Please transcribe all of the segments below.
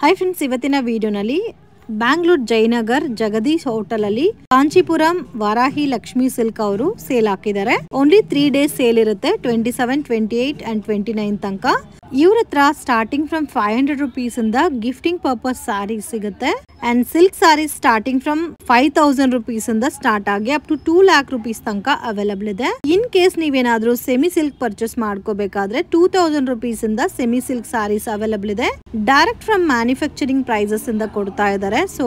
Hi friends ಇವತ್ತಿನ ವಿಡಿಯೋನಲ್ಲಿ Bangalore Jayanagar Jagadish hotel ಅಲ್ಲಿ ಕಾಂಚೀಪುರಂ ವಾರಾಹಿ ಲಕ್ಷ್ಮಿ ಸಿಲ್ಕ್ ಅವರು ಸೇಲ್ ಹಾಕಿದ್ದಾರೆ. ಓನ್ಲಿ 3 ಡೇಸ್ ಸೇಲ್ ಇರುತ್ತೆ. 27, 28 and 29 ತನಕ. ಇವ್ರ ಹತ್ರ ಸ್ಟಾರ್ಟಿಂಗ್ ಫ್ರಮ್ 500 rupees ಇಂದ ಗಿಫ್ಟಿಂಗ್ ಪರ್ಪಸ್ ಸಾರಿ ಸಿಗುತ್ತೆ. And silk saris starting from 5000 rupees ಇಂದ ಸ್ಟಾರ್ಟ್ ಆಗಿ ಅಪ್ ಟು 2 lakh rupees ತನಕ ಅವೈಲಬಲ್ ಇದೆ. ಇನ್ ಕೇಸ್ ನೀವೇನಾದ್ರೂ ಸೆಮಿ ಸಿಲ್ಕ್ ಪರ್ಚೇಸ್ ಮಾಡ್ಕೋಬೇಕಾದ್ರೆ 2000 rupees ಇಂದ ಸೆಮಿ ಸಿಲ್ಕ್ ಸಾರೀಸ್ ಅವೈಲಬಲ್ ಇದೆ. ಡೈರೆಕ್ಟ್ ಫ್ರಮ್ ಮ್ಯಾನುಫ್ಯಾಕ್ಚರಿಂಗ್ ಪ್ರೈಸಸ್ ಇಂದ ಕೊಡ್ತಾ ಇದ್ದಾರೆ. ಸೊ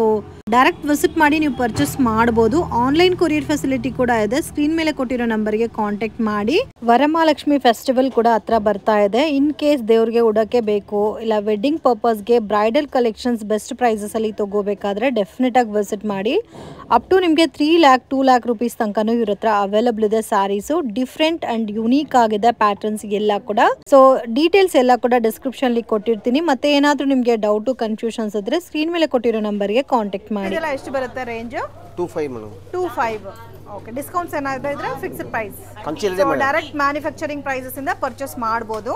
ಡೈರೆಕ್ಟ್ ವಿಸಿಟ್ ಮಾಡಿ ನೀವು ಪರ್ಚೇಸ್ ಮಾಡಬಹುದು. ಆನ್ಲೈನ್ ಕೊರಿಯರ್ ಫೆಸಿಲಿಟಿ ಕೂಡ ಇದೆ. ಸ್ಕ್ರೀನ್ ಮೇಲೆ ಕೊಟ್ಟಿರೋ ನಂಬರ್ಗೆ ಕಾಂಟ್ಯಾಕ್ಟ್ ಮಾಡಿ. ವರಮಹಾಲಕ್ಷ್ಮಿ ಫೆಸ್ಟಿವಲ್ ಕೂಡ ಹತ್ರ ಬರ್ತಾ ಇದೆ. ಇನ್ ಕೇಸ್ ದೇವ್ರಿಗೆ ಉಡಕ್ಕೆ ಬೇಕು ಇಲ್ಲ ವೆಡ್ಡಿಂಗ್ ಪರ್ಪಸ್ಗೆ ಬ್ರೈಡಲ್ ಕಲೆಕ್ಷನ್ಸ್ ಬೆಸ್ಟ್ ಪ್ರೈಸಸ್ ಅಲ್ಲಿ ತಗೋಬೇಕಾದ್ರೆ ಡೆಫಿನೆಟ್ ಆಗಿ ವಿಸಿಟ್ ಮಾಡಿ. ಅಪ್ ಟು ನಿಮಗೆ 3 lakh 2 lakh rupees ತನಕನೂ ಇವ್ರ ಹತ್ರ ಅವೈಲಬಲ್ ಇದೆ ಸಾರೀಸು. ಡಿಫ್ರೆಂಟ್ ಅಂಡ್ ಯುನೀಕ್ ಆಗಿದೆ ಪ್ಯಾಟರ್ನ್ಸ್ ಎಲ್ಲ ಕೂಡ. ಸೊ ಡೀಟೇಲ್ಸ್ ಎಲ್ಲ ಕೂಡ ಡಿಸ್ಕ್ರಿಪ್ಷನ್ ಅಲ್ಲಿ ಕೊಟ್ಟಿರ್ತೀನಿ. ಮತ್ತೆ ಏನಾದ್ರೂ ನಿಮಗೆ ಡೌಟ್ ಕನ್ಫ್ಯೂಷನ್ಸ್ ಇದ್ರೆ ಸ್ಕ್ರೀನ್ ಮೇಲೆ ಕೊಟ್ಟಿರೋ ನಂಬರ್ಗೆ ಕಾಂಟ್ಯಾಕ್ಟ್ ಮಾಡಿ. ಇದೆಲ್ಲ ಎಷ್ಟು ಬರುತ್ತೆ ರೇಂಜ್? 25 ಮೇಡಂ. 25. ಓಕೆ, ಡಿಸ್ಕೌಂಟ್ಸ್ ಏನಾದ್ರು ಇದ್ರೆ fixed price. Direct manufacturing prices ಇಂದ ಪರ್ಚೇಸ್ ಮಾಡಬಹುದು.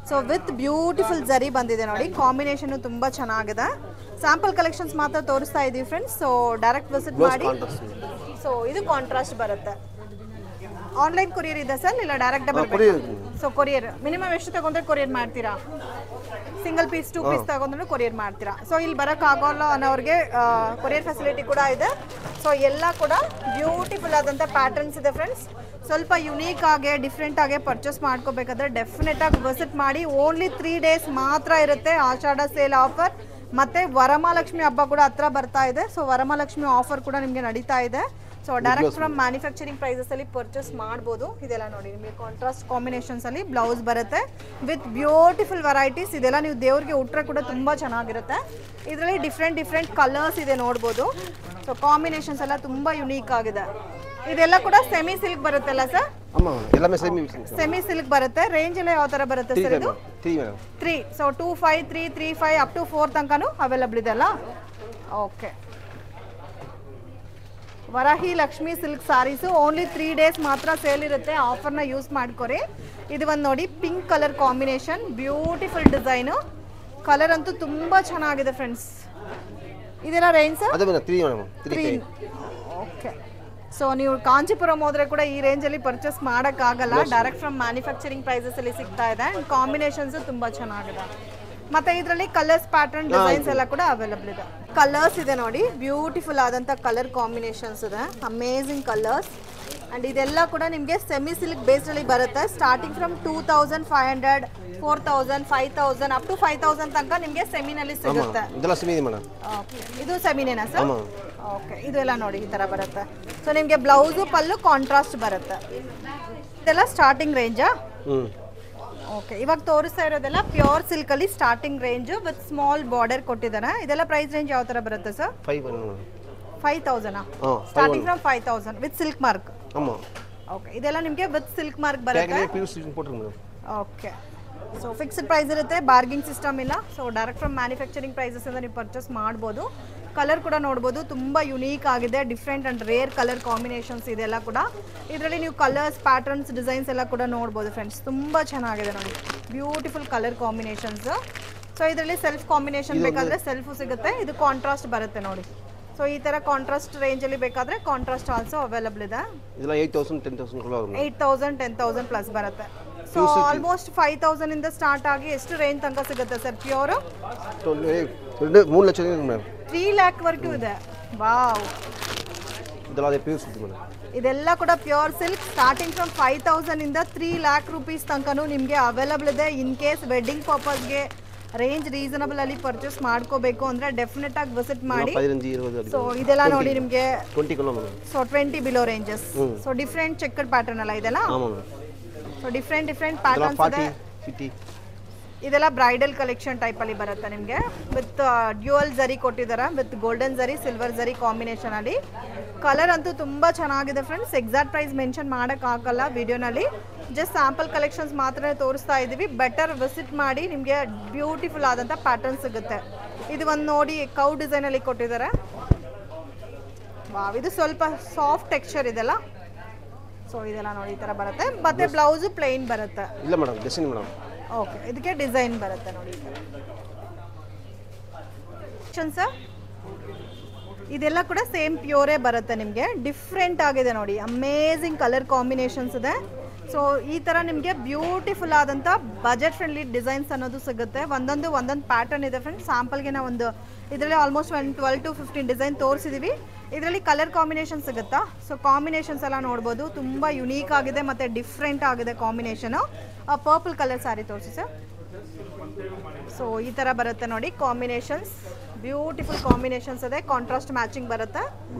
ಸೊ ವಿತ್ ಬ್ಯೂಟಿಫುಲ್ ಜರಿ ಬಂದಿದೆ ನೋಡಿ. ಕಾಂಬಿನೇಷನ್ ತುಂಬಾ ಚೆನ್ನಾಗಿದೆ. ಸ್ಯಾಂಪಲ್ ಕಲೆಕ್ಷನ್ಸ್ ಮಾತ್ರ ತೋರಿಸ್ತಾ ಇದೀವಿ ಫ್ರೆಂಡ್ಸ್. ಸೊ ಡೈರೆಕ್ಟ್ ವಿಸಿಟ್ ಮಾಡಿ. ಸೊ ಇದು ಕಾಂಟ್ರಾಸ್ಟ್ ಬರುತ್ತೆ. ಆನ್ಲೈನ್ ಕೊರಿಯರ್ ಇದೆ ಸರ್ ಇಲ್ಲ ಡೈರೆಕ್ಟ್ ಬರಬೇಕು? ಸೊ ಕೊರಿಯರ್ ಮಿನಿಮಮ್ ಎಷ್ಟು ತಗೊಂಡ್ರೆ ಕೊರಿಯರ್ ಮಾಡ್ತೀರಾ? ಸಿಂಗಲ್ ಪೀಸ್ 2 ಪೀಸ್ ತಗೊಂಡ್ರು ಕೊರಿಯರ್ ಮಾಡ್ತೀರಾ? ಸೊ ಇಲ್ಲಿ ಬರಕ್ ಆಗೋಲ್ಲ ಅನ್ನೋರಿಗೆ ಕೊರಿಯರ್ ಫೆಸಿಲಿಟಿ ಕೂಡ ಇದೆ. ಸೊ ಎಲ್ಲ ಕೂಡ ಬ್ಯೂಟಿಫುಲ್ ಆದಂತ ಪ್ಯಾಟರ್ನ್ಸ್ ಇದೆ ಫ್ರೆಂಡ್ಸ್. ಸ್ವಲ್ಪ ಯುನೀಕ್ ಆಗಿ ಡಿಫ್ರೆಂಟ್ ಆಗಿ ಪರ್ಚೇಸ್ ಮಾಡ್ಕೋಬೇಕಾದ್ರೆ ಡೆಫಿನೆಟ್ ಆಗಿ ವಿಸಿಟ್ ಮಾಡಿ. ಓನ್ಲಿ 3 days ಮಾತ್ರ ಇರುತ್ತೆ ಆಷಾಢ ಸೇಲ್ ಆಫರ್. ಮತ್ತೆ ವರಮಹಾಲಕ್ಷ್ಮಿ ಹಬ್ಬ ಕೂಡ ಹತ್ರ ಬರ್ತಾ ಇದೆ. ಸೊ ವರಮಹಾಲಕ್ಷ್ಮಿ ಆಫರ್ ಕೂಡ ನಿಮಗೆ ನಡೀತಾ ಇದೆ. So direct from manufacturing prices ಅಲ್ಲಿ ಪರ್ಚೇಸ್ ಮಾಡ್ಬೋದು. ಇದೆಲ್ಲ ನೋಡಿ ನಿಮಗೆ ಕಾಂಟ್ರಾಸ್ಟ್ ಕಾಂಬಿನೇಷನ್ಸ್ ಅಲ್ಲಿ ಬ್ಲೌಸ್ ಬರುತ್ತೆ ವಿತ್ ಬ್ಯೂಟಿಫುಲ್ ವೆರೈಟೀಸ್. ಇದೆಲ್ಲ ನೀವು ದೇವ್ರಿಗೆ ಉಟ್ರೆ ಕೂಡ ತುಂಬಾ ಚೆನ್ನಾಗಿರುತ್ತೆ. ಇದರಲ್ಲಿ ಡಿಫ್ರೆಂಟ್ ಕಲರ್ಸ್ ಇದೆ ನೋಡ್ಬೋದು. ಸೊ ಕಾಂಬಿನೇಷನ್ಸ್ ಎಲ್ಲ ತುಂಬಾ ಯುನೀಕ್ ಆಗಿದೆ. ಇದೆಲ್ಲ ಕೂಡ ಸೆಮಿ ಸಿಲ್ಕ್ ಬರುತ್ತಲ್ಲ ಸರ್? ಸೆಮಿ ಸಿಲ್ಕ್ ಬರುತ್ತೆ. ರೇಂಜ್ ಎಲ್ಲ ಯಾವ ತರ ಬರುತ್ತೆ ಸರ್ ಇದು? 3. ಸೊ 25, 3, 35 ಅಪ್ ಟು 4 ತನಕನೂ ಅವೈಲಬಲ್ ಇದೆ ಅಲ್ಲ? ಓಕೆ, ವರಾಹಿ ಲಕ್ಷ್ಮಿ ಸಿಲ್ಕ್ ಸಾರೀಸು ಓನ್ಲಿ 3 days ಮಾತ್ರ ಸೇಲ್ ಇರುತ್ತೆ. ಆಫರ್ನ ಯೂಸ್ ಮಾಡ್ಕೊರಿ. ಇದು ಒಂದು ನೋಡಿ pink colour combination, beautiful design. Colour ಅಂತೂ ತುಂಬಾ ಚೆನ್ನಾಗಿದೆ ಫ್ರೆಂಡ್ಸ್. ಇದೆಲ್ಲ ರೇಂಜ್ ಸರ್? 3. ಓಕೆ, ಸೊ ನೀವು ಕಾಂಚೀಪುರಂ ಹೋದ್ರೆ ಕೂಡ ಈ ರೇಂಜಲ್ಲಿ ಪರ್ಚೇಸ್ ಮಾಡೋಕ್ಕಾಗಲ್ಲ. ಡೈರೆಕ್ಟ್ ಫ್ರಮ್ ಮ್ಯಾನುಫ್ಯಾಕ್ಚರಿಂಗ್ ಪ್ರೈಸಸ್ ಅಲ್ಲಿ ಸಿಗ್ತಾ ಇದೆ. ಕಾಂಬಿನೇಷನ್ಸ್ ತುಂಬಾ ಚೆನ್ನಾಗಿದೆ. ಮತ್ತೆ ಇದರಲ್ಲಿ ಕಲರ್ಸ್ ಪ್ಯಾಟರ್ನ್ ಡಿಸೈನ್ಸ್ ಎಲ್ಲ ಕೂಡ ಅವೈಲಬಲ್ ಇದೆ. ಕಲರ್ಸ್ ಇದೆ ನೋಡಿ, ಬ್ಯೂಟಿಫುಲ್ ಆದಂತ ಕಲರ್ ಕಾಂಬಿನೇಷನ್ಸ್ ಇದೆ. Amazing colours. ಅಂಡ್ ಇದೆಲ್ಲ ಕೂಡ ನಿಮಗೆ ಸೆಮಿ ಸಿಲ್ಕ್ ಬೇಸ್ಡ್ ಅಲ್ಲಿ ಬರುತ್ತೆ. ಸ್ಟಾರ್ಟಿಂಗ್ ಫ್ರಮ್ 2500, 4000, 5000 ಅಪ್ ಟು 5000 ತನಕ ನಿಮಗೆ ಸೆಮಿನಲ್ಲಿ ಸಿಗುತ್ತೆ. ಇದು ಸೆಮಿನೇನಾ ಸರ್? ಓಕೆ, ಇದೆಲ್ಲ ನೋಡಿ ಈ ತರ ಬರುತ್ತೆ. ಸೊ ನಿಮಗೆ ಬ್ಲೌಸ್ ಪಲ್ಲು ಕಾಂಟ್ರಾಸ್ಟ್ ಬರುತ್ತೆ. ಇದೆಲ್ಲ ಸ್ಟಾರ್ಟಿಂಗ್ ರೇಂಜಾ? ಓಕೆ, ಇವಾಗ ತೋರಿಸ್ತಾ ಇರೋದೆಲ್ಲ ಪ್ಯೂರ್ ಸಿಲ್ಕ್ ಅಲ್ಲಿ starting range with small border ಕೊಟ್ಟಿದ್ದಾರೆ. ಇದೆಲ್ಲ ಪ್ರೈಸ್ ರೇಂಜ್ ಯಾವ ತರ ಬರುತ್ತೆ sir? 5000 starting from 5000 with silk mark. Okay, ಇದೆಲ್ಲ ನಿಮಗೆ ವಿತ್ ಸಿಲ್ಕ್ ಮಾರ್ಕ್ ಬರುತ್ತೆ. ಓಕೆ, ಸೊ ಫಿಕ್ಸ್ಡ್ ಪ್ರೈಸ್ ಇರುತ್ತೆ, ಬಾರ್ಗಿಂಗ್ ಸಿಸ್ಟಮ್ ಇಲ್ಲ. So direct from manufacturing prices ಇಂದ ನೀವು ಪರ್ಚೇಸ್ ಮಾಡ್ಬೋದು. ಕಲರ್ ಕೂಡ ನೋಡ್ಬೋದು, ತುಂಬ ಯುನೀಕ್ ಆಗಿದೆ. Different and rare colour combinations ಇದೆಲ್ಲ ಕೂಡ. ಇದರಲ್ಲಿ ನೀವು ಕಲರ್ಸ್ ಪ್ಯಾಟರ್ನ್ಸ್ ಡಿಸೈನ್ಸ್ ಎಲ್ಲ ಕೂಡ ನೋಡ್ಬೋದು ಫ್ರೆಂಡ್ಸ್. ತುಂಬ ಚೆನ್ನಾಗಿದೆ ನೋಡಿ, ಬ್ಯೂಟಿಫುಲ್ ಕಲರ್ ಕಾಂಬಿನೇಷನ್ಸ್. ಸೊ ಇದರಲ್ಲಿ ಸೆಲ್ಫ್ ಕಾಂಬಿನೇಷನ್ ಬೇಕಾದರೆ ಸೆಲ್ಫು ಸಿಗುತ್ತೆ. ಇದು ಕಾಂಟ್ರಾಸ್ಟ್ ಬರುತ್ತೆ ನೋಡಿ. ಸೊ ಈ ಥರ ಕಾಂಟ್ರಾಸ್ಟ್ ರೇಂಜಲ್ಲಿ ಬೇಕಾದರೆ ಕಾಂಟ್ರಾಸ್ಟ್ ಆಲ್ಸೋ ಅವೈಲಬಲ್ ಇದೆ. 8000, 10,000 ಪ್ಲಸ್ ಬರುತ್ತೆ. ಸೊ ಆಲ್ಮೋಸ್ಟ್ 5000 ಇಂದ ಸ್ಟಾರ್ಟ್ ಆಗಿ ಎಷ್ಟು ರೇಂಜ್ ತನಕ ಸಿಗುತ್ತೆ ಸರ್? ಪ್ಯೂರ್ 3 lakh ವರೆಗೂ ಇದೆ. ವಾವ್, ಇದೆಲ್ಲ ಕೂಡ ಪ್ಯೂರ್ ಸಿಲ್ಕ್. ಸ್ಟಾರ್ಟಿಂಗ್ ಫ್ರಮ್ 5000 ಇಂದ 3 lakh rupees ತನಕನೂ ನಿಮಗೆ ಅವೈಲಬಲ್ ಇದೆ. ಇನ್ ಕೇಸ್ ವೆಡ್ಡಿಂಗ್ ಪರ್ಪಸ್ಗೆ ರೇಂಜ್ ರೀಸನಬಲ್ ಅಲ್ಲಿ ಪರ್ಚೇಸ್ ಮಾಡ್ಕೋಬೇಕು ಅಂದ್ರೆ ಡೆಫಿನೆಟ್ ಆಗಿ ವಿಸಿಟ್ ಮಾಡಿ. ಸೊ ಇದೆಲ್ಲ ನೋಡಿ ನಿಮಗೆ so 20 below ranges. So different checker pattern ಅಲ್ಲ ಇದೆಲ್ಲ? ಸೊ ಡಿಫ್ರೆಂಟ್ ಪ್ಯಾಟರ್ನ್ಸ್ ಇದೆ. ಇದೆಲ್ಲ ಬ್ರೈಡಲ್ ಕಲೆಕ್ಷನ್ ಟೈಪ್ ಅಲ್ಲಿ ಬರುತ್ತೆ ನಿಮಗೆ. ವಿತ್ ಡ್ಯೂಯಲ್ ಜರಿ ಕೊಟ್ಟಿದ್ದಾರೆ, ವಿತ್ ಗೋಲ್ಡನ್ ಜರಿ ಸಿಲ್ವರ್ ಜರಿ ಕಾಂಬಿನೇಷನ್ ಅಲ್ಲಿ. ಕಲರ್ ಅಂತೂ ತುಂಬಾ ಚೆನ್ನಾಗಿದೆ ಫ್ರೆಂಡ್ಸ್. ಎಕ್ಸಾಕ್ಟ್ ಪ್ರೈಸ್ ಮೆನ್ಷನ್ ಮಾಡಕ್ ಆಗಲ್ಲ ವಿಡಿಯೋನಲ್ಲಿ. ಜಸ್ಟ್ ಸ್ಯಾಂಪಲ್ ಕಲೆಕ್ಷನ್ಸ್ ಮಾತ್ರ ತೋರಿಸ್ತಾ ಇದ್ದೀವಿ. ಬೆಟರ್ ವಿಸಿಟ್ ಮಾಡಿ, ನಿಮಗೆ ಬ್ಯೂಟಿಫುಲ್ ಆದಂಥ ಪ್ಯಾಟರ್ನ್ ಸಿಗುತ್ತೆ. ಇದು ಒಂದು ನೋಡಿ ಕೌ ಡಿಸೈನ್ ಅಲ್ಲಿ ಕೊಟ್ಟಿದ್ದಾರೆ. ವಾವ್, ಇದು ಸ್ವಲ್ಪ ಸಾಫ್ಟ್ ಟೆಕ್ಸ್ಚರ್ ಇದೆಲ್ಲ. ಸೊ ಇದೆಲ್ಲ ನೋಡಿ ಈ ಥರ ಬರುತ್ತೆ. ಮತ್ತೆ ಬ್ಲೌಸು ಪ್ಲೇನ್ ಬರುತ್ತೆ. ಇಲ್ಲ ಮೇಡಮ್, ಡಿಸೈನ್ ಮೇಡಮ್. ಓಕೆ, ಇದಕ್ಕೆ ಡಿಸೈನ್ ಬರುತ್ತೆ ನೋಡಿ. ಸರ್ ಇದೆಲ್ಲ ಕೂಡ ಸೇಮ್ ಪ್ಯೂರೇ ಬರುತ್ತೆ ನಿಮಗೆ. ಡಿಫ್ರೆಂಟ್ ಆಗಿದೆ ನೋಡಿ, ಅಮೇಝಿಂಗ್ ಕಲರ್ ಕಾಂಬಿನೇಷನ್ಸ್ ಇದೆ. ಸೊ ಈ ಥರ ನಿಮಗೆ ಬ್ಯೂಟಿಫುಲ್ ಆದಂಥ ಬಜೆಟ್ ಫ್ರೆಂಡ್ಲಿ ಡಿಸೈನ್ಸ್ ಅನ್ನೋದು ಸಿಗುತ್ತೆ. ಒಂದೊಂದು ಪ್ಯಾಟರ್ನ್ ಇದೆ ಫ್ರೆಂಡ್ಸ್. ಸ್ಯಾಂಪಲ್ಗೆ ನಾವು ಒಂದು ಇದರಲ್ಲಿ ಆಲ್ಮೋಸ್ಟ್ 12 to 15 ಡಿಸೈನ್ ತೋರಿಸಿದ್ದೀವಿ. ಇದರಲ್ಲಿ ಕಲರ್ ಕಾಂಬಿನೇಷನ್ ಸಿಗುತ್ತಾ? ಸೊ ಕಾಂಬಿನೇಷನ್ಸ್ ಎಲ್ಲ ನೋಡ್ಬೋದು, ತುಂಬ ಯುನೀಕ್ ಆಗಿದೆ ಮತ್ತು ಡಿಫ್ರೆಂಟ್ ಆಗಿದೆ ಕಾಂಬಿನೇಷನು. ಪರ್ಪಲ್ ಕಲರ್ ಸ್ಯಾರಿ ತೋರಿಸಿ ಸರ್. ಸೊ ಈ ಥರ ಬರುತ್ತೆ ನೋಡಿ ಕಾಂಬಿನೇಷನ್ಸ್, ಬ್ಯೂಟಿಫುಲ್ ಕಾಂಬಿನೇಷನ್ಸ್ ಇದೆ. ಕಾಂಟ್ರಾಸ್ಟ್ ಮ್ಯಾಚಿಂಗ್ ಬರುತ್ತೆ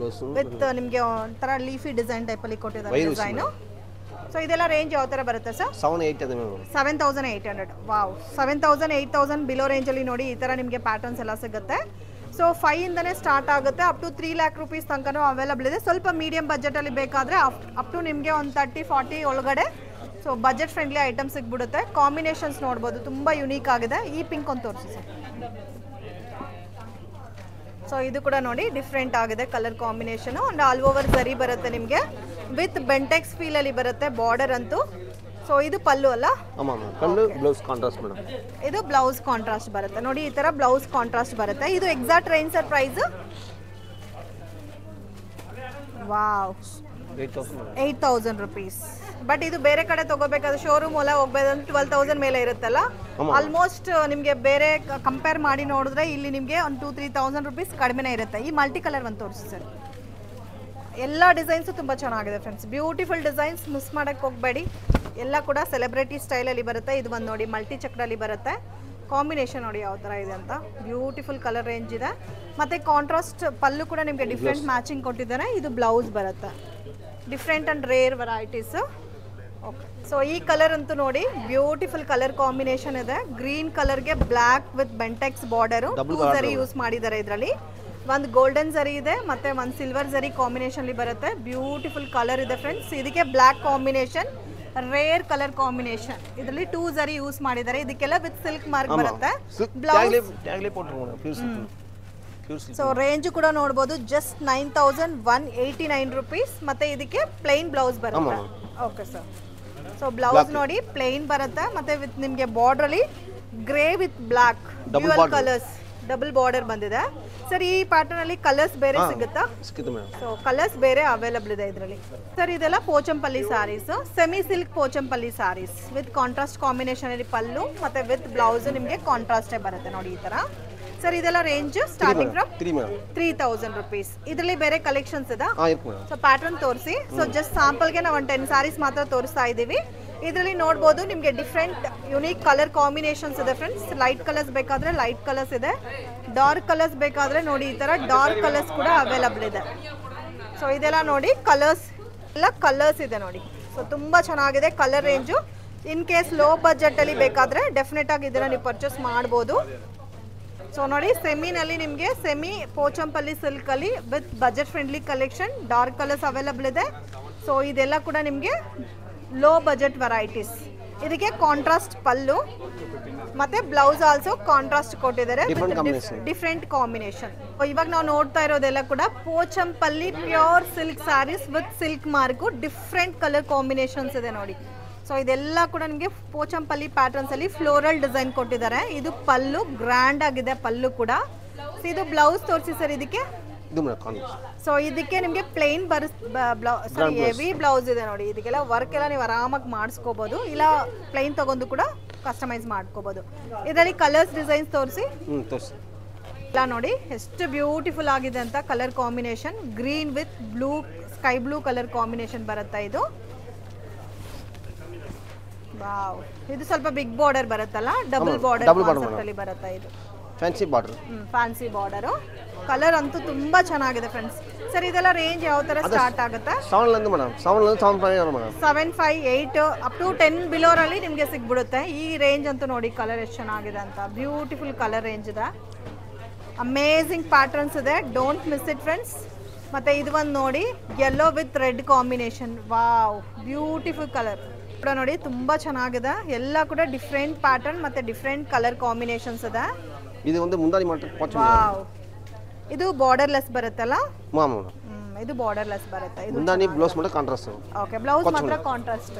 ವಿತ್ ನಿಮಗೆ ಒಂಥರ ಲೀಫಿ ಡಿಸೈನ್ ಟೈಪಲ್ಲಿ ಕೊಟ್ಟಿದ್ದಾರೆ ಡಿಸೈನು. ಸೊ ಇದೆಲ್ಲ ರೇಂಜ್ ಯಾವ ಥರ ಬರುತ್ತೆ ಸರ್? 7,800. ವಾವ್, 7,000 8,000 ಬಿಲೋ ರೇಂಜಲ್ಲಿ ನೋಡಿ ಈ ಥರ ನಿಮಗೆ ಪ್ಯಾಟರ್ನ್ಸ್ ಎಲ್ಲ ಸಿಗುತ್ತೆ. ಸೊ 5 ಇಂದನೇ ಸ್ಟಾರ್ಟ್ ಆಗುತ್ತೆ, ಅಪ್ ಟು 3 lakh rupees ತನಕನೂ ಅವೈಲಬಲ್ ಇದೆ. ಸ್ವಲ್ಪ ಮೀಡಿಯಂ ಬಜೆಟಲ್ಲಿ ಬೇಕಾದರೆ ಅಪ್ ಟು ನಿಮಗೆ ಒಂದು 30-40 ಒಳಗಡೆ ಸೊ ಬಜೆಟ್ ಫ್ರೆಂಡ್ಲಿ ಐಟಮ್ ಸಿಗ್ಬಿಡುತ್ತೆ. ಕಾಂಬಿನೇಷನ್ಸ್ ನೋಡ್ಬೋದು, ತುಂಬ ಯುನೀಕ್ ಆಗಿದೆ. ಈ ಪಿಂಕ್ ಒಂದು ತೋರಿಸಿ ಸರ್. ಸೊ ಇದು ಕೂಡ ನೋಡಿ ಡಿಫ್ರೆಂಟ್ ಆಗಿದೆ colour combination. And all over ಸರಿ ಬರುತ್ತೆ ನಿಮಗೆ ವಿತ್ ಬೆಂಟೆಕ್ಸ್ ಫೀಲಲ್ಲಿ ಬರುತ್ತೆ ಬಾರ್ಡರ್ ಅಂತೂ. ಸೊ ಇದು ಪಲ್ಲು ಅಲ್ಲ, ಇದು ಬ್ಲೌಸ್ ಕಾಂಟ್ರಾಸ್ಟ್ ಬರುತ್ತೆ ನೋಡಿ. ಈ ತರ ಬ್ಲೌಸ್ ಕಾಂಟ್ರಾಸ್ಟ್ ಬರುತ್ತೆ. ಇದು exact range sir price? Wow, 8,000 rupees. But ಇದು ಬೇರೆ ಕಡೆ ತಗೋಬೇಕಾದ್ರೆ ಶೋರೂಮ್ ಎಲ್ಲ ಹೋಗ್ಬೇಕಂದ್ರೆ 12,000 ಮೇಲೆ ಇರುತ್ತಲ್ಲ. ಆಲ್ಮೋಸ್ಟ್ ನಿಮಗೆ ಬೇರೆ ಕಂಪೇರ್ ಮಾಡಿ ನೋಡಿದ್ರೆ ಇಲ್ಲಿ ನಿಮಗೆ ಒಂದು 2-3,000 rupees ಕಡಿಮೆನೇ ಇರುತ್ತೆ. ಈ ಮಲ್ಟಿ ಕಲರ್ ಒಂದು ತೋರಿಸಿ ಸರ್. ಎಲ್ಲ ಡಿಸೈನ್ಸು ತುಂಬ ಚೆನ್ನಾಗಿದೆ ಫ್ರೆಂಡ್ಸ್, ಬ್ಯೂಟಿಫುಲ್ ಡಿಸೈನ್ಸ್, ಮಿಸ್ ಮಾಡೋಕ್ಕೆ ಹೋಗಬೇಡಿ. ಎಲ್ಲ ಕೂಡ ಸೆಲೆಬ್ರಿಟಿ ಸ್ಟೈಲಲ್ಲಿ ಬರುತ್ತೆ. ಇದು ಒಂದು ನೋಡಿ ಮಲ್ಟಿ ಚಕ್ರಲ್ಲಿ ಬರುತ್ತೆ. ಕಾಂಬಿನೇಷನ್ ನೋಡಿ ಯಾವ ಥರ ಇದೆ ಅಂತ, ಬ್ಯೂಟಿಫುಲ್ ಕಲರ್ ರೇಂಜ್ ಇದೆ. ಮತ್ತು ಕಾಂಟ್ರಾಸ್ಟ್ ಪಲ್ಲು ಕೂಡ ನಿಮಗೆ ಡಿಫ್ರೆಂಟ್ ಮ್ಯಾಚಿಂಗ್ ಕೊಟ್ಟಿದ್ದಾರೆ. ಇದು ಬ್ಲೌಸ್ ಬರುತ್ತೆ, different and rare varieties. Okay, so ಈ ಕಲರ್ ಅಂತೂ ನೋಡಿ ಬ್ಯೂಟಿಫುಲ್ ಕಲರ್ ಕಾಂಬಿನೇಷನ್ ಇದೆ. ಗ್ರೀನ್ ಕಲರ್ಗೆ ಬ್ಲ್ಯಾಕ್ ವಿತ್ ಬೆಂಟೆಕ್ಸ್ ಬಾರ್ಡರು, 2 ಸರಿ ಯೂಸ್ ಮಾಡಿದ್ದಾರೆ. ಇದರಲ್ಲಿ ಒಂದು ಗೋಲ್ಡನ್ ಜರಿ ಇದೆ ಮತ್ತು ಒಂದು ಸಿಲ್ವರ್ ಜರಿ ಕಾಂಬಿನೇಷನ್ಲಿ ಬರುತ್ತೆ. ಬ್ಯೂಟಿಫುಲ್ ಕಲರ್ ಇದೆ ಫ್ರೆಂಡ್ಸ್. ಇದಕ್ಕೆ black combination, rare colour combination. ಇದರಲ್ಲಿ 2 ಜರಿ ಯೂಸ್ ಮಾಡಿದ್ದಾರೆ. ಇದಕ್ಕೆಲ್ಲ ವಿತ್ ಸಿಲ್ಕ್ ಮಾರ್ಕ್ ಬರುತ್ತೆ. ಬ್ಲೌಸ್ ಸೊ ರೇಂಜ್ ಕೂಡ ನೋಡ್ಬೋದು, ಜಸ್ಟ್ 9,189 rupees. ಮತ್ತು ಇದಕ್ಕೆ ಪ್ಲೈನ್ ಬ್ಲೌಸ್ ಬರುತ್ತೆ. ಓಕೆ ಸರ್, ಸೊ ಬ್ಲೌಸ್ ನೋಡಿ ಪ್ಲೈನ್ ಬರುತ್ತೆ ಮತ್ತು ವಿತ್ ನಿಮಗೆ ಬಾರ್ಡ್ರಲ್ಲಿ grey with black dual colours, double border ಬಂದಿದೆ. ಸರ್ ಈ ಪ್ಯಾಟರ್ನ್ ಅಲ್ಲಿ ಕಲರ್ಸ್ ಬೇರೆ ಸಿಗುತ್ತಾ? ಸೊ ಕಲರ್ಸ್ ಬೇರೆ ಅವೈಲಬಲ್ ಇದೆ ಇದರಲ್ಲಿ. ಸರ್ ಇದೆಲ್ಲ Pochampally saris, semi silk Pochampally saris with contrast combination ಅಲ್ಲಿ ಪಲ್ಲು ಮತ್ತೆ ವಿತ್ ಬ್ಲೌಸ್ ನಿಮಗೆ ಕಾಂಟ್ರಾಸ್ಟೇ ಬರುತ್ತೆ ನೋಡಿ ಈ ತರ. ಸರ್ ಇದೆಲ್ಲ ರೇಂಜ್ ಸ್ಟಾರ್ಟಿಂಗ್ ಫ್ರಮ್ 3,000 rupees. ಇದರಲ್ಲಿ ಬೇರೆ ಕಲೆಕ್ಷನ್ಸ್ ಇದೆ. ಸೊ ಪ್ಯಾಟರ್ನ್ ತೋರಿಸಿ. ಸೊ ಜಸ್ಟ್ ಸ್ಯಾಂಪಲ್ಗೆ ನಾವು ಒಂದು 10 ಸ್ಯಾರೀಸ್ ಮಾತ್ರ ತೋರಿಸ್ತಾ ಇದ್ದೀವಿ. ಇದರಲ್ಲಿ ನೋಡ್ಬೋದು ನಿಮಗೆ ಡಿಫ್ರೆಂಟ್ ಯುನೀಕ್ ಕಲರ್ ಕಾಂಬಿನೇಷನ್ಸ್ ಇದೆ ಫ್ರೆಂಡ್ಸ್. ಲೈಟ್ ಕಲರ್ಸ್ ಬೇಕಾದರೆ ಲೈಟ್ ಕಲರ್ಸ್ ಇದೆ, ಡಾರ್ಕ್ ಕಲರ್ಸ್ ಬೇಕಾದರೆ ನೋಡಿ ಈ ಥರ ಡಾರ್ಕ್ ಕಲರ್ಸ್ ಕೂಡ ಅವೈಲಬಲ್ ಇದೆ. ಸೊ ಇದೆಲ್ಲ ನೋಡಿ ಕಲರ್ಸ್ ಎಲ್ಲ ಕಲರ್ಸ್ ಇದೆ ನೋಡಿ. ಸೊ ತುಂಬ ಚೆನ್ನಾಗಿದೆ colour range. In case low ಬಜೆಟಲ್ಲಿ ಬೇಕಾದರೆ ಡೆಫಿನೆಟ್ ಆಗಿ ಇದನ್ನು ನೀವು ಪರ್ಚೇಸ್ ಮಾಡ್ಬೋದು. ಸೊ ನೋಡಿ ಸೆಮಿನಲ್ಲಿ ನಿಮಗೆ ಸೆಮಿ ಪೋಚಂಪಲ್ಲಿ ಸಿಲ್ಕಲ್ಲಿ with budget friendly collection, dark colours available ಇದೆ. ಸೊ ಇದೆಲ್ಲ ಕೂಡ ನಿಮಗೆ ಲೋ ಬಜೆಟ್ ವೆರೈಟೀಸ್. ಇದಕ್ಕೆ ಕಾಂಟ್ರಾಸ್ಟ್ ಪಲ್ಲು ಮತ್ತೆ ಬ್ಲೌಸ್ ಆಲ್ಸೋ ಕಾಂಟ್ರಾಸ್ಟ್ ಕೊಟ್ಟಿದ್ದಾರೆ, ಡಿಫ್ರೆಂಟ್ ಕಾಂಬಿನೇಷನ್. ಇವಾಗ ನಾವು ನೋಡ್ತಾ ಇರೋದೆಲ್ಲ ಕೂಡ Pochampally pure silk saris with silk mark, different colour combinations ಇದೆ ನೋಡಿ. ಸೊ ಇದೆಲ್ಲ ಕೂಡ ನಿಮಗೆ ಪೋಚಂಪಲ್ಲಿ ಪ್ಯಾಟರ್ನ್ಸ್ ಅಲ್ಲಿ ಫ್ಲೋರಲ್ ಡಿಸೈನ್ ಕೊಟ್ಟಿದ್ದಾರೆ. ಇದು ಪಲ್ಲು, ಗ್ರ್ಯಾಂಡ್ ಆಗಿದೆ ಪಲ್ಲು ಕೂಡ. ಸೊ ಇದು ಬ್ಲೌಸ್ ತೋರಿಸಿ ಸರ್. ಇದಕ್ಕೆ ಸೊ ಇದಕ್ಕೆ ನಿಮಗೆ ಪ್ಲೇನ್ ಹೆವಿ ಬ್ಲೌಸ್ ಇದೆ ನೋಡಿ. ಇದಕ್ಕೆಲ್ಲ ವರ್ಕ್ ಎಲ್ಲ ನೀವು ಆರಾಮಾಗಿ ಮಾಡಿಸ್ಕೋಬಹುದು, ಇಲ್ಲ ಪ್ಲೇನ್ ತಗೊಂಡು ಕೂಡ ಕಸ್ಟಮೈಸ್ ಮಾಡ್ಕೋಬಹುದು. ಇದರಲ್ಲಿ ಕಲರ್ಸ್ ಡಿಸೈನ್ಸ್ ತೋರಿಸಿ ಎಲ್ಲ ನೋಡಿ ಎಷ್ಟು ಬ್ಯೂಟಿಫುಲ್ ಆಗಿದೆ ಅಂತ. Colour combination green with blue, sky blue colour combination ಬರುತ್ತೆ ಇದು. ವಾವ್, ಇದು ಸ್ವಲ್ಪ ಬಿಗ್ ಬಾರ್ಡರ್ ಬರುತ್ತಲ್ಲ, ಡಬಲ್ ಬಾರ್ಡರ್ ಕಾನ್ಸೆಪ್ಟ್ ಅಲ್ಲಿ ಬರುತ್ತೆ ಇದು. Fancy border, fancy border. Colour ಅಂತೂ ತುಂಬಾ ಚೆನ್ನಾಗಿದೆ ಫ್ರೆಂಡ್ಸ್. ಸರ್ ಇದೆಲ್ಲ ರೇಂಜ್ ಯಾವ ತರ ಸ್ಟಾರ್ಟ್ ಆಗುತ್ತೆ? 7,500 ಅಪ್ ಟು 10 ಬಿಲೋರಲ್ಲಿ ನಿಮಗೆ ಸಿಗ್ಬಿಡುತ್ತೆ. ಈ ರೇಂಜ್ ಅಂತೂ ನೋಡಿ ಕಲರ್ ಎಷ್ಟು ಚೆನ್ನಾಗಿದೆ ಅಂತ. ಬ್ಯೂಟಿಫುಲ್ ಕಲರ್ ರೇಂಜ್ ಇದೆ, ಅಮೇಝಿಂಗ್ ಪ್ಯಾಟರ್ನ್ಸ್ ಇದೆ, ಡೋಂಟ್ ಮಿಸ್ ಇಟ್ ಫ್ರೆಂಡ್ಸ್. ಮತ್ತೆ ಇದು ಒಂದು ನೋಡಿ yellow with red combination. Wow, beautiful colour ಕೂಡ ನೋಡಿ ತುಂಬಾ ಚೆನ್ನಾಗಿದೆ. ಎಲ್ಲ ಕೂಡ ಡಿಫ್ರೆಂಟ್ ಪ್ಯಾಟರ್ನ್ ಮತ್ತೆ ಡಿಫ್ರೆಂಟ್ ಕಲರ್ ಕಾಂಬಿನೇಷನ್ಸ್ ಇದೆ. ಇದು ಒಂದು ಮುಂದಾನಿ ಮಾಡ್ತಾರೆ. ವಾವ್, ಇದು ಬಾರ್ಡರ್ಲೆಸ್ ಬರುತ್ತಲ್ಲ. ಇದು ಬಾರ್ಡರ್ಲೆಸ್ ಬರುತ್ತೆ. ಇದು ಮುಂದಾನಿ ಬ್ಲೌಸ್ ಮಾತ್ರ ಕಾಂಟ್ರಾಸ್ಟ್. ಓಕೆ, ಬ್ಲೌಸ್ ಮಾತ್ರ ಕಾಂಟ್ರಾಸ್ಟ್.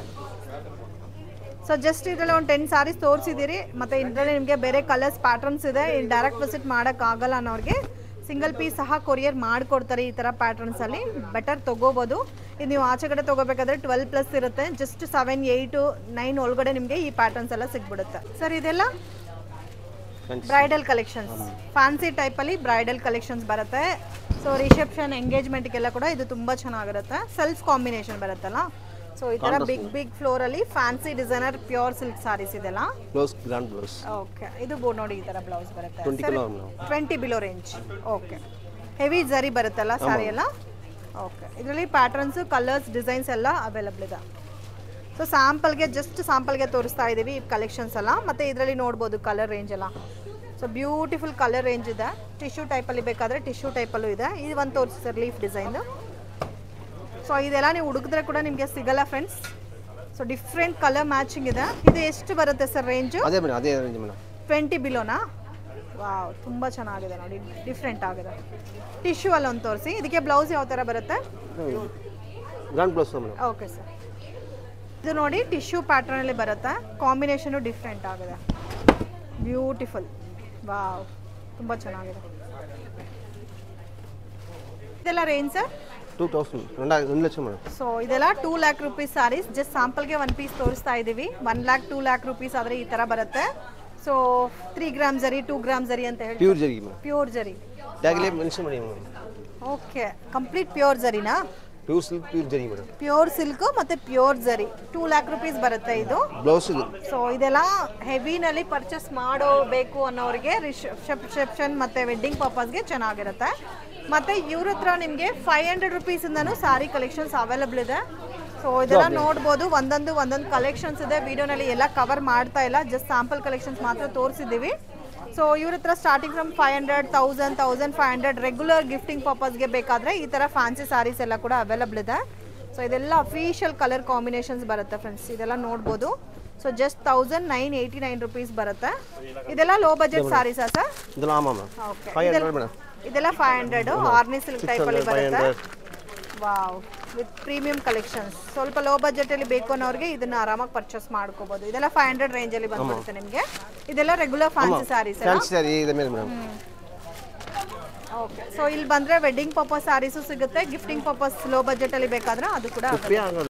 ಸೊ ಜಸ್ಟ್ ಇದರಲ್ಲಿ ಒಂದು 10 ಸಾರೀಸ್ ತೋರಿಸಿದ್ದೀರಿ, ಮತ್ತು ಇದರಲ್ಲಿ ನಿಮಗೆ ಬೇರೆ ಕಲರ್ಸ್ ಪ್ಯಾಟರ್ನ್ಸ್ ಇದೆ. ಇಲ್ಲಿ ಡೈರೆಕ್ಟ್ ವಿಸಿಟ್ ಮಾಡೋಕ್ಕಾಗಲ್ಲ ಅನ್ನೋರಿಗೆ ಸಿಂಗಲ್ ಪೀಸ್ ಸಹ ಕೊರಿಯರ್ ಮಾಡಿಕೊಡ್ತಾರೆ. ಈ ಥರ ಪ್ಯಾಟರ್ನ್ಸಲ್ಲಿ ಬೆಟರ್ ತೊಗೋಬೋದು. ಇದು ನೀವು ಆಚೆ ಕಡೆ ತೊಗೋಬೇಕಾದ್ರೆ 12+ ಇರುತ್ತೆ. ಜಸ್ಟ್ 7, 8, 9 ಒಳಗಡೆ ನಿಮಗೆ ಈ ಪ್ಯಾಟರ್ನ್ಸ್ ಎಲ್ಲ ಸಿಗ್ಬಿಡುತ್ತೆ. ಸರ್ ಇದೆಲ್ಲ ಬ್ರೈಡಲ್ ಕಲೆಕ್ಷನ್ಸ್, ಫ್ಯಾನ್ಸಿ ಟೈಪಲ್ಲಿ ಬ್ರೈಡಲ್ ಕಲೆಕ್ಷನ್ಸ್ ಬರುತ್ತೆ. ಸೊ ರಿಸೆಪ್ಷನ್ ಎಂಗೇಜ್ಮೆಂಟ್ಗೆಲ್ಲ ಕೂಡ ಇದು ತುಂಬ ಚೆನ್ನಾಗಿರುತ್ತೆ. ಸೆಲ್ಫ್ ಕಾಂಬಿನೇಷನ್ ಬರುತ್ತಲ್ಲ. ಸೊ ಈ ಥರ ಬಿಗ್ ಫ್ಲೋರಲ್ಲಿ fancy designer pure silk saris ಇದೆಲ್ಲ. Blouse grand blouse. ಓಕೆ, ಇದು ಬೋರ್ಡ್ ನೋಡಿ ಈ ಥರ ಬ್ಲೌಸ್ ಬರುತ್ತೆ. 20 ಬಿಲೋ ರೇಂಜ್. ಓಕೆ, ಹೆವಿ ಜರಿ ಬರುತ್ತಲ್ಲ ಸಾರಿ ಎಲ್ಲ. ಓಕೆ, ಇದರಲ್ಲಿ ಪ್ಯಾಟರ್ನ್ಸ್, ಕಲರ್ಸ್, ಡಿಸೈನ್ಸ್ ಎಲ್ಲ ಅವೈಲಬಲ್ ಇದೆ. ಸೊ ಸ್ಯಾಂಪಲ್ಗೆ ತೋರಿಸ್ತಾ ಇದ್ದೀವಿ ಈ ಕಲೆಕ್ಷನ್ಸ್ ಎಲ್ಲ. ಮತ್ತು ಇದರಲ್ಲಿ ನೋಡ್ಬೋದು ಕಲರ್ ರೇಂಜ್ ಎಲ್ಲ. ಸೊ ಬ್ಯೂಟಿಫುಲ್ ಕಲರ್ ರೇಂಜ್ ಇದೆ. ಟಿಶ್ಯೂ ಟೈಪಲ್ಲಿ ಬೇಕಾದರೆ ಟಿಶ್ಯೂ ಟೈಪಲ್ಲೂ ಇದೆ. ಇದು ಒಂದು ತೋರಿಸ್ತಾರೆ ಲೀಫ್ ಡಿಸೈನ್. ಸೊ ಇದೆಲ್ಲ ನೀವು ಹುಡುಕಿದ್ರೆ ಕೂಡ ನಿಮಗೆ ಸಿಗಲ್ಲ friends. So different colour matching ಇದೆ. ಇದು ಎಷ್ಟು ಬರುತ್ತೆ ಸರ್ ರೇಂಜು? ಅದೇ ರೇಂಜ್ ಮೇಡಮ್. 20 ಬಿಲೋನಾ? ವಾವ್, ತುಂಬ ಚೆನ್ನಾಗಿದೆ ನೋಡಿ, ಡಿಫ್ರೆಂಟ್ ಆಗಿದೆ. ಟಿಶ್ಯೂ ಅಲ್ಲಿ ಒಂದು ತೋರಿಸಿ. ಇದಕ್ಕೆ ಬ್ಲೌಸ್ ಯಾವ ಥರ ಬರುತ್ತೆ? Grand blouse madam. Okay sir, ಇದು ನೋಡಿ ಟಿಶ್ಯೂ ಪ್ಯಾಟರ್ನಲ್ಲಿ ಬರುತ್ತೆ. ಕಾಂಬಿನೇಷನು ಡಿಫ್ರೆಂಟ್ ಆಗಿದೆ, ಬ್ಯೂಟಿಫುಲ್. ವಾವ್, ತುಂಬ ಚೆನ್ನಾಗಿದೆ. ಇದೆಲ್ಲ range sir? 2000, 1 lakh madam. So ಇದೆಲ್ಲ 2 lakh rupees ಸಾರೀಸ್. ಜಸ್ಟ್ ಸ್ಯಾಂಪಲ್ಗೆ 1 ಪೀಸ್ ತೋರಿಸ್ತಾ ಇದ್ದೀವಿ. 1 lakh 2 lakh rupees ಆದರೆ ಈ ಥರ ಬರುತ್ತೆ. ಸೊ 3 ಗ್ರಾಮ್ ಜರಿ, 2 ಗ್ರಾಮ್ ಜರಿ ಅಂತ ಹೇಳಿ. Pure zari madam. Pure zari. ಟ್ಯಾಗ್ಲೇ ಮೆನ್ಷನ್ ಮಾಡಿ ಮೇಡಮ್. ಓಕೆ, ಕಂಪ್ಲೀಟ್ ಪ್ಯೂರ್ ಜರಿನಾ? Pure silk, pure zari madam. Pure silk ಮತ್ತು ಪ್ಯೂರ್ ಜರಿ. 2 lakh rupees ಬರುತ್ತೆ ಇದು ಬ್ಲೌಸ್ ಇದು. ಸೊ ಇದೆಲ್ಲ ಹೆವಿನಲ್ಲಿ ಪರ್ಚೇಸ್ ಮಾಡೋಬೇಕು ಅನ್ನೋರಿಗೆ ರಿಸೆಪ್ಷನ್ ಮತ್ತು ವೆಡ್ಡಿಂಗ್ ಪರ್ಪಸ್ಗೆ ಚೆನ್ನಾಗಿರುತ್ತೆ. ಮತ್ತು ಇವ್ರ ಹತ್ರ ನಿಮಗೆ 500 rupeesinದನೂ ಸಾರಿ ಕಲೆಕ್ಷನ್ಸ್ ಅವೈಲಬಲ್ ಇದೆ. ಸೊ ಇದೆಲ್ಲ ನೋಡ್ಬೋದು. ಒಂದೊಂದು ಕಲೆಕ್ಷನ್ಸ್ ಇದೆ. ವಿಡಿಯೋನಲ್ಲಿ ಎಲ್ಲ ಕವರ್ ಮಾಡ್ತಾ ಇಲ್ಲ, ಜಸ್ಟ್ ಸ್ಯಾಂಪಲ್ ಕಲೆಕ್ಷನ್ಸ್ ಮಾತ್ರ ತೋರಿಸಿದ್ದೀವಿ. ಸೊ ಇವ್ರ ಹತ್ರ ಸ್ಟಾರ್ಟಿಂಗ್ ಫ್ರಮ್ 500, 1000, 1500 ರೆಗ್ಯುಲರ್ ಗಿಫ್ಟಿಂಗ್ ಪರ್ಪಸ್ಗೆ ಬೇಕಾದರೆ ಈ ಥರ ಫ್ಯಾನ್ಸಿ ಸಾರೀಸ್ ಎಲ್ಲ ಕೂಡ ಅವೈಲಬಲ್ ಇದೆ. ಸೊ ಇದೆಲ್ಲ ಅಫಿಷಿಯಲ್ ಕಲರ್ ಕಾಂಬಿನೇಷನ್ಸ್ ಬರುತ್ತೆ ಫ್ರೆಂಡ್ಸ್. ಇದೆಲ್ಲ ನೋಡ್ಬೋದು. ಸೊ ಜಸ್ಟ್ 1989 rupees ಬರುತ್ತೆ. ಇದೆಲ್ಲ ಲೋ ಬಜೆಟ್ ಸಾರೀಸಾ ಸರ್? Okay, 500 madam. ಇದೆಲ್ಲ 500 ಆರ್ನಿ ಸಿಲ್ಕ್ ಟೈಪಲ್ಲಿ ಬರುತ್ತೆ. Wow, with premium collections. ಸ್ವಲ್ಪ ಲೋ ಬಜೆಟಲ್ಲಿ ಬೇಕು ಅನ್ನೋರಿಗೆ ಇದನ್ನ ಆರಾಮಾಗಿ ಪರ್ಚೇಸ್ ಮಾಡ್ಕೋಬಹುದು. ಇದೆಲ್ಲ 500 ರೇಂಜಲ್ಲಿ ಬಂದ್ಬಿಡುತ್ತೆ ನಿಮಗೆ. ಇದೆಲ್ಲ regular fancy saris. Okay, so ಇಲ್ಲಿ ಬಂದರೆ ವೆಡ್ಡಿಂಗ್ ಪರ್ಪಸ್ ಸಾರೀಸು ಸಿಗುತ್ತೆ. ಗಿಫ್ಟಿಂಗ್ ಪರ್ಪಸ್ ಲೋ ಬಜೆಟಲ್ಲಿ ಬೇಕಾದ್ರೆ ಅದು ಕೂಡ